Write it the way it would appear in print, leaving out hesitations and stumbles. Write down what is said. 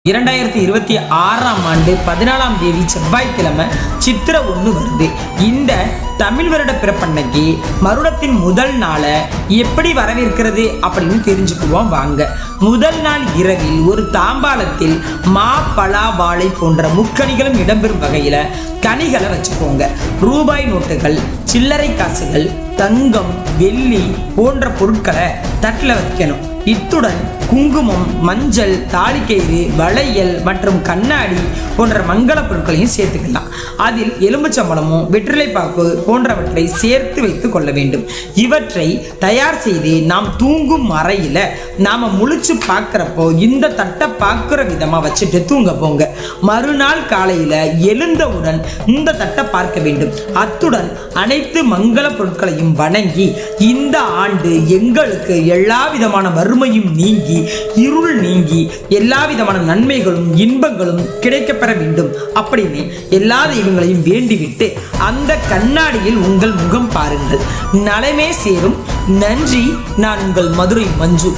2026ஆம் ஆண்டு 14ஆம் தேதி செவ்வாய்க்கிழமை சித்திர 1 வருது. இந்த தமிழ் வருட பிறப்பன்னைக்கு மருடத்தின் முதல் நாளை எப்படி வரவேற்கிறது அப்படின்னு தெரிஞ்சுக்குவோம் வாங்க. முதல் நாள் இரவில் ஒரு தாம்பாளத்தில் மா, பலா, வாழை போன்ற முக்கணிகளும் இடம்பெறும் வகையில கனிகளை வச்சுக்கோங்க. ரூபாய் நோட்டுகள், சில்லறை காசுகள், தங்கம், வெள்ளி போன்ற பொருட்களை தட்டில் வைக்கணும். இத்துடன் குங்குமம், மஞ்சள், தாலிக்கயிறு, வளையல் மற்றும் கண்ணாடி போன்ற மங்கள பொருட்களையும் சேர்த்துக்கலாம். அதில் எலும்புச்சம்பளமும் வெற்றிலைப்பாக்கு போன்றவற்றை சேர்த்து வைத்துக் கொள்ள வேண்டும். இவற்றை தயார் செய்து நாம் தூங்கும் அறையில நாம முழிச்சு பார்க்கிறப்போ இந்த தட்டை பார்க்கிற விதமா வச்சுட்டு தூங்க போங்க. மறுநாள் காலையில எழுந்தவுடன் இந்த தட்டை பார்க்க வேண்டும். அத்துடன் அனைத்து மங்கள பொருட்களையும் வணங்கி இந்த ஆண்டு எங்களுக்கு எல்லா விதமான வறுமையும் நீங்கி, இருள் நீங்கி, எல்லா விதமான நன்மைகளும் இன்பங்களும் கிடைக்கப்பெற வேண்டும் அப்படின்னு எல்லா தெய்வங்களையும் வேண்டிவிட்டு அந்த கண்ணாடியில் உங்கள் முகம் பாருங்கள். நலமே சேரும். நன்றி. நான் உங்கள் மதுரை மஞ்சு.